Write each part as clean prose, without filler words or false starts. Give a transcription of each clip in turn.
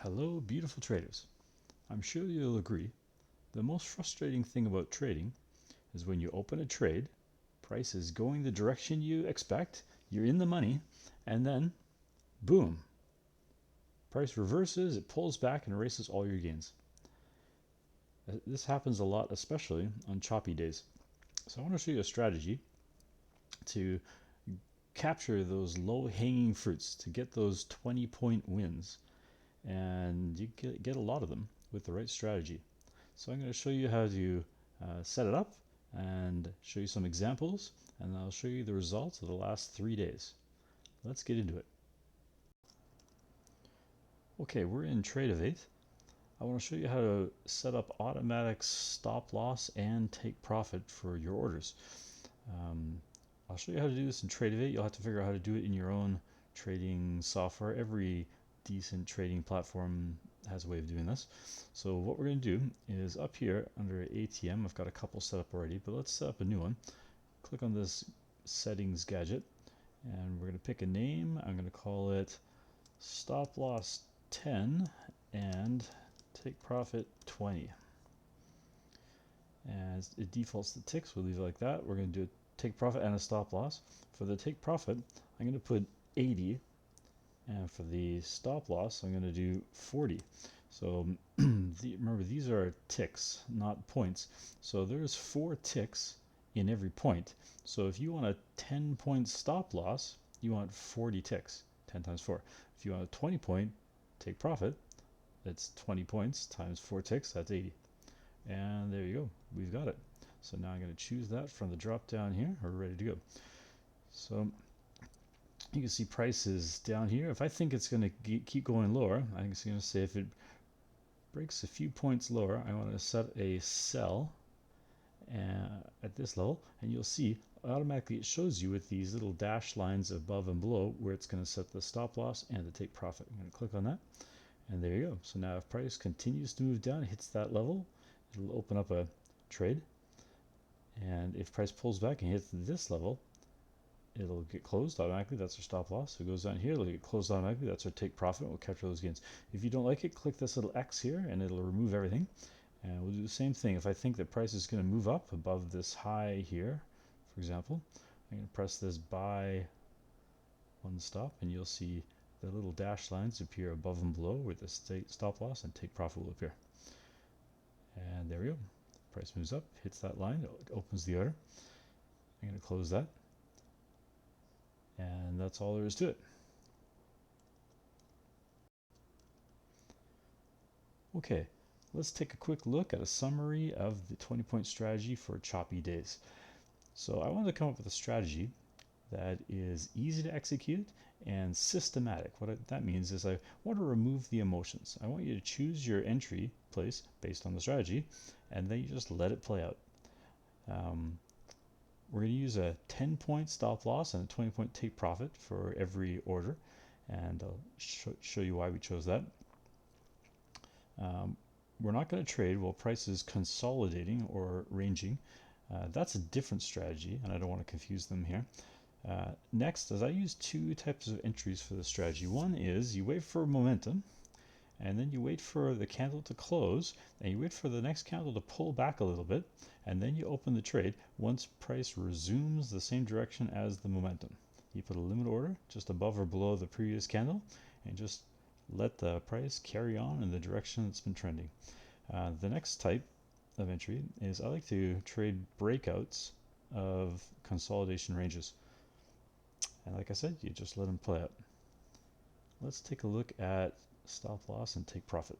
Hello, beautiful traders. I'm sure you'll agree, the most frustrating thing about trading is when you open a trade, price is going the direction you expect, you're in the money, and then, boom, price reverses, it pulls back and erases all your gains. This happens a lot, especially on choppy days. So I want to show you a strategy to capture those low-hanging fruits, to get those 20-point wins, and you get a lot of them with the right strategy. So I'm going to show you how to set it up and show you some examples, and I'll show you the results of the last 3 days. Let's get into it. Okay, we're in TradingView. I want to show you how to set up automatic stop loss and take profit for your orders. I'll show you how to do this in TradingView. You'll have to figure out how to do it in your own trading software. Every decent trading platform has a way of doing this. So what we're going to do is up here under ATM, I've got a couple set up already, but let's set up a new one. Click on this settings gadget, and we're going to pick a name. I'm going to call it stop loss 10 and take profit 20. And it defaults to ticks, we'll leave it like that. We're going to do a take profit and a stop loss. For the take profit, I'm going to put 80, and for the stop loss, I'm going to do 40. So remember, these are ticks, not points. So there's 4 ticks in every point. So if you want a 10-point stop loss, you want 40 ticks, 10 times 4. If you want a 20-point take profit, that's 20 points times 4 ticks, that's 80. And there you go, we've got it. So now I'm going to choose that from the drop down here. We're ready to go. So you can see prices down here. If I think it's going to keep going lower, I think it's going to say if it breaks a few points lower, I want to set a sell at this level, and you'll see automatically it shows you with these little dash lines above and below where it's going to set the stop loss and the take profit. I'm going to click on that, and there you go. So now if price continues to move down, hits that level, it'll open up a trade, and if price pulls back and hits this level, it'll get closed automatically. That's our stop loss. If it goes down here, it'll get closed automatically. That's our take profit. We'll capture those gains. If you don't like it, click this little X here and it'll remove everything. And we'll do the same thing. If I think that price is going to move up above this high here, for example, I'm going to press this buy one stop, and you'll see the little dash lines appear above and below where the stop loss and take profit will appear. And there we go. Price moves up, hits that line, it opens the order. I'm going to close that. And that's all there is to it. Okay, let's take a quick look at a summary of the 20-point strategy for choppy days. So I wanted to come up with a strategy that is easy to execute and systematic. What that means is I want to remove the emotions. I want you to choose your entry place based on the strategy, and then you just let it play out. We're going to use a 10-point stop loss and a 20-point take profit for every order, and I'll show you why we chose that. We're not going to trade while price is consolidating or ranging. That's a different strategy, and I don't want to confuse them here. Next is I use 2 types of entries for the strategy. One is you wait for momentum, and then you wait for the candle to close, and you wait for the next candle to pull back a little bit, and then you open the trade once price resumes the same direction as the momentum. You put a limit order just above or below the previous candle, and just let the price carry on in the direction it's been trending. The next type of entry is I like to trade breakouts of consolidation ranges. And like I said, you just let them play out. Let's take a look at stop loss and take profit.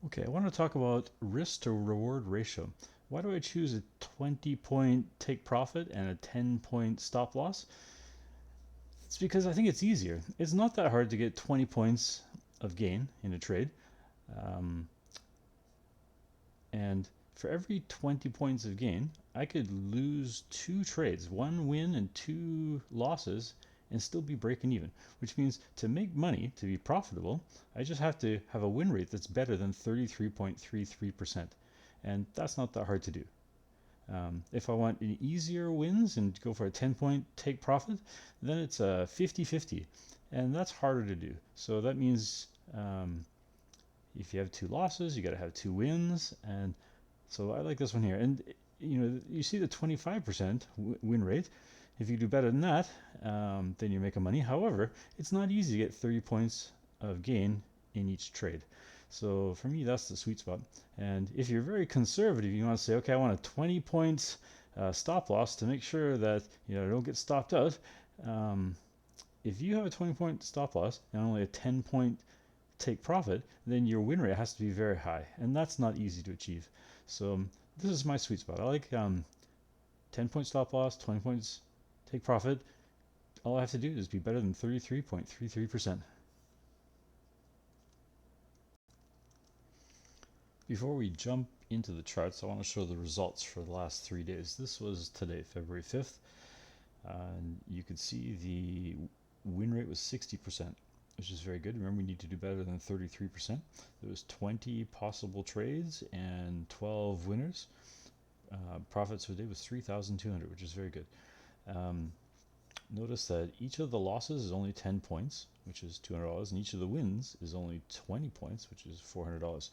Okay, I want to talk about risk to reward ratio. Why do I choose a 20-point take profit and a 10-point stop loss? It's because I think it's easier. It's not that hard to get 20 points of gain in a trade. And for every 20 points of gain, I could lose 2 trades, 1 win and 2 losses, and still be breaking even, which means to make money, to be profitable, I just have to have a win rate that's better than 33.33%. And that's not that hard to do. If I want an easier wins and go for a 10-point take profit, then it's a 50-50, and that's harder to do. So that means if you have 2 losses, you got to have 2 wins, and so I like this one here. And you see the 25% win rate. If you do better than that, then you're making money. However, it's not easy to get 30 points of gain in each trade. So for me, that's the sweet spot. And if you're very conservative, you want to say, okay, I want a 20 points stop loss to make sure that I don't get stopped out. If you have a 20-point stop loss and only a 10-point take profit, then your win rate has to be very high, and that's not easy to achieve. So this is my sweet spot. I like 10-point stop loss, 20 points take profit. All I have to do is be better than 33.33%. Before we jump into the charts, I want to show the results for the last 3 days. This was today, February 5th. You can see the win rate was 60%, which is very good. Remember, we need to do better than 33%. There was 20 possible trades and 12 winners. Profits for the day was 3,200, which is very good. Notice that each of the losses is only 10 points, which is $200, and each of the wins is only 20 points, which is $400.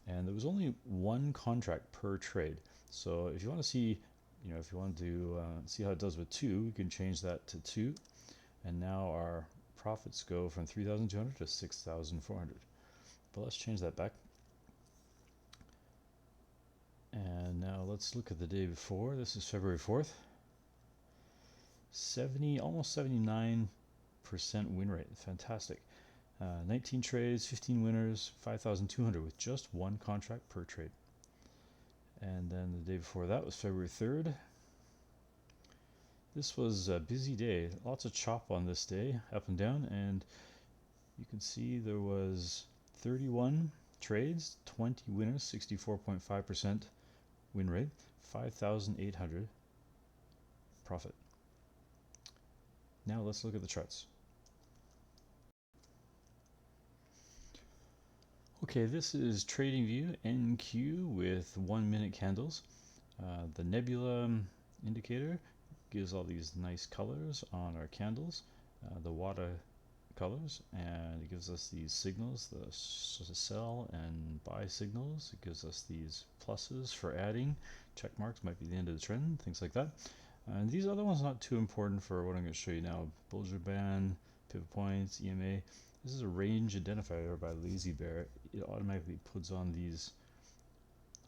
And there was only 1 contract per trade. So if you want to see, if you want to see how it does with 2, you can change that to 2. And now our profits go from 3,200 to 6,400. But let's change that back. And now let's look at the day before. This is February 4th. Almost 79% win rate. Fantastic. 19 trades, 15 winners, 5,200 with just 1 contract per trade. And then the day before that was February 3rd. This was a busy day. Lots of chop on this day, up and down, and you can see there was 31 trades, 20 winners, 64.5% win rate, 5,800 profit. Now let's look at the charts. Okay, this is TradingView NQ with 1-minute candles. The Nebula indicator gives all these nice colors on our candles, the Waddah colors, and it gives us these signals, the sell and buy signals. It gives us these pluses for adding. Check marks might be the end of the trend, things like that. And these other ones not too important for what I'm going to show you now. Bollinger Band, pivot points, EMA. This is a range identifier by Lazy Bear. It automatically puts on these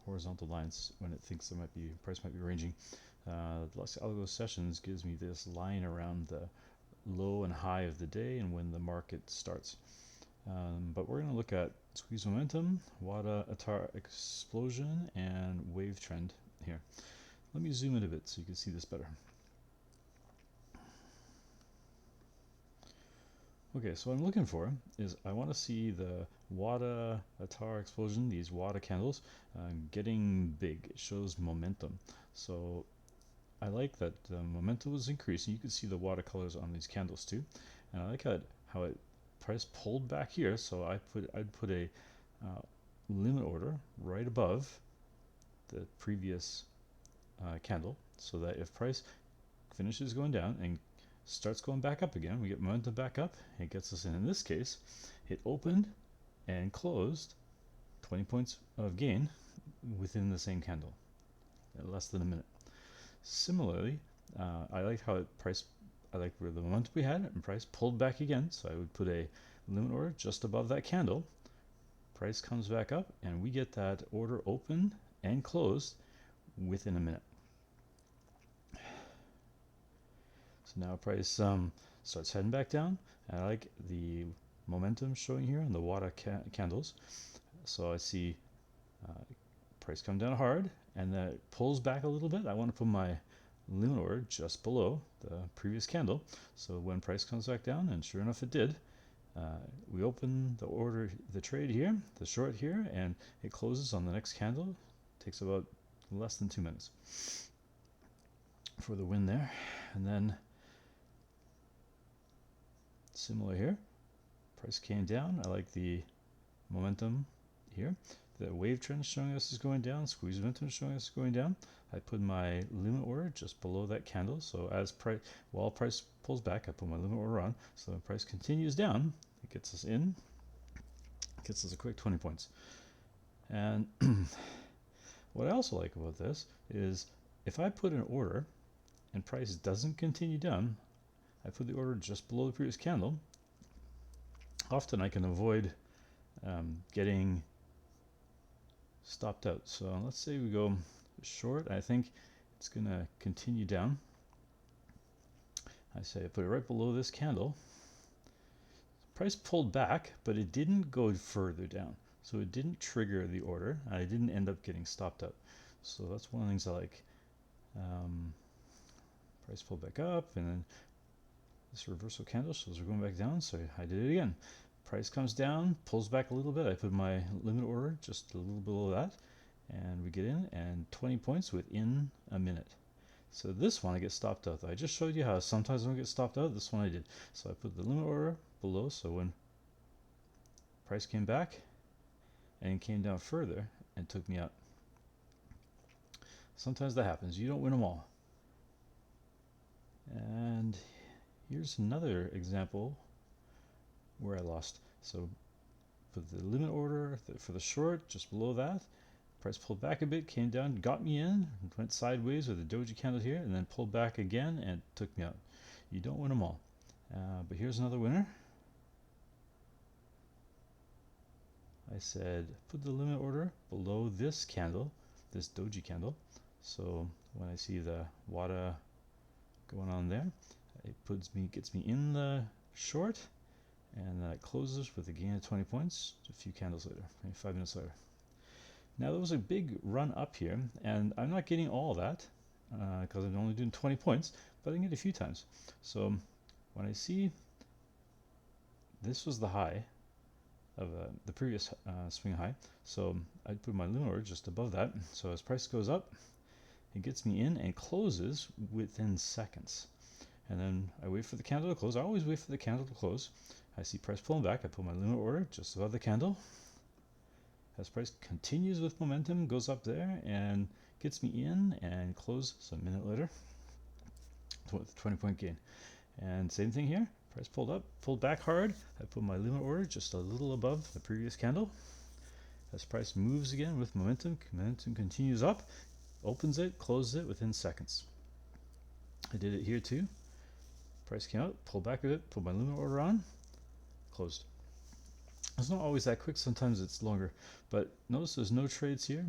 horizontal lines when it thinks there might be price might be ranging. LuxAlgo Sessions gives me this line around the low and high of the day and when the market starts. But we're going to look at squeeze momentum, Waddah Attar explosion, and wave trend here. Let me zoom in a bit so you can see this better. Okay, so what I'm looking for is I want to see the Waddah Attar explosion, these Waddah candles, getting big. It shows momentum. So I like that the momentum was increasing. You can see the Waddah colors on these candles too. And I like how it price pulled back here. So I'd put a limit order right above the previous candle, so that if price finishes going down and starts going back up again, we get momentum back up, it gets us in this case, it opened and closed 20 points of gain within the same candle in less than a minute. Similarly, I like how I like where the momentum we had, and price pulled back again, so I would put a limit order just above that candle. Price comes back up and we get that order open and closed within a minute. So now price starts heading back down. I like the momentum showing here on the Waddah candles. So I see price come down hard and then it pulls back a little bit. I want to put my limit order just below the previous candle. So when price comes back down, and sure enough it did, we open the trade here, the short here, and it closes on the next candle. It takes about less than 2 minutes for the win there. And then similar here, price came down. I like the momentum here. The wave trend is showing us is going down, squeeze momentum is showing us is going down. I put my limit order just below that candle. So as price, while price pulls back, I put my limit order on. So when price continues down, it gets us in, gets us a quick 20 points. And what I also like about this is if I put an order and price doesn't continue down, I put the order just below the previous candle. Often I can avoid getting stopped out. So let's say we go short. I think it's going to continue down. I say I put it right below this candle. Price pulled back, but it didn't go further down. So it didn't trigger the order. I didn't end up getting stopped out. So that's one of the things I like. Price pulled back up, and then this reversal candle shows we're going back down. So I did it again. Price comes down, pulls back a little bit. I put my limit order just a little below that, and we get in, and 20 points within a minute. So this one I get stopped out. I just showed you how sometimes I don't get stopped out. This one I did. So I put the limit order below, so when price came back and came down further and took me out. Sometimes that happens. You don't win them all. And here's another example where I lost. So put the limit order for the short just below that. Price pulled back a bit, came down, got me in, went sideways with a doji candle here, and then pulled back again and took me out. You don't win them all. But here's another winner. I said put the limit order below this candle, this doji candle. So when I see the Waddah going on there, it gets me in the short, and then it closes with a gain of 20 points a few candles later, maybe 5 minutes later. Now there was a big run up here, and I'm not getting all that because I'm only doing 20 points, but I can get a few times. So when I see this was the high of the previous swing high, so I put my limit order just above that. So as price goes up, it gets me in and closes within seconds. And then I wait for the candle to close. I always wait for the candle to close. I see price pulling back. I put my limit order just above the candle. As price continues with momentum, goes up there and gets me in and closes a minute later with a 20-point gain. And same thing here. Price pulled up, pulled back hard. I put my limit order just a little above the previous candle. As price moves again with momentum continues up, opens it, closes it within seconds. I did it here too. Price came out, pulled back a bit, put my limit order on, closed. It's not always that quick, sometimes it's longer, but notice there's no trades here.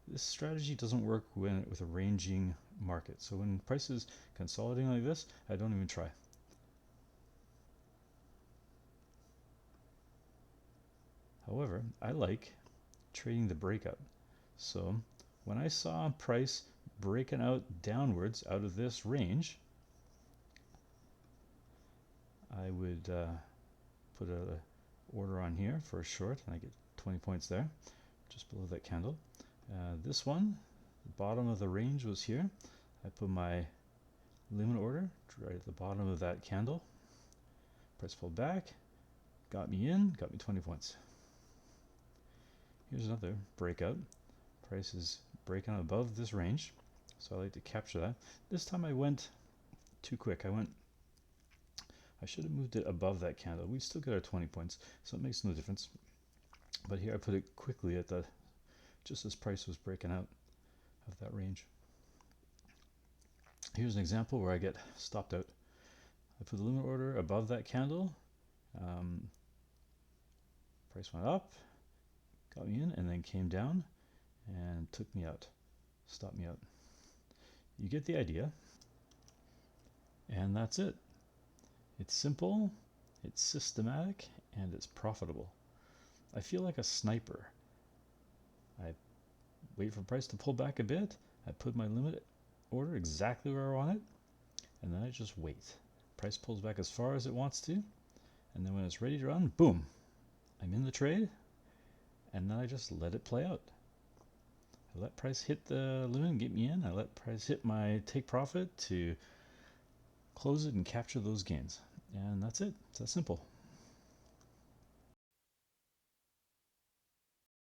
This strategy doesn't work with a ranging market. So when price is consolidating like this, I don't even try. However, I like trading the breakout. So when I saw price breaking out downwards out of this range, I would put a order on here for a short, and I get 20 points there, just below that candle. This one, the bottom of the range was here. I put my limit order right at the bottom of that candle. Price pulled back, got me in, got me 20 points. Here's another breakout. Price is breaking out above this range, so I like to capture that. This time I went too quick. I should have moved it above that candle. We still get our 20 points, so it makes no difference. But here I put it quickly at just as price was breaking out of that range. Here's an example where I get stopped out. I put the limit order above that candle. Price went up, got me in, and then came down and took me out, stopped me out. You get the idea. And that's it. It's simple, it's systematic, and it's profitable. I feel like a sniper. I wait for price to pull back a bit. I put my limit order exactly where I want it, and then I just wait. Price pulls back as far as it wants to, and then when it's ready to run, boom, I'm in the trade, and then I just let it play out. I let price hit the limit and get me in. I let price hit my take profit to close it and capture those gains. And that's it. It's that simple.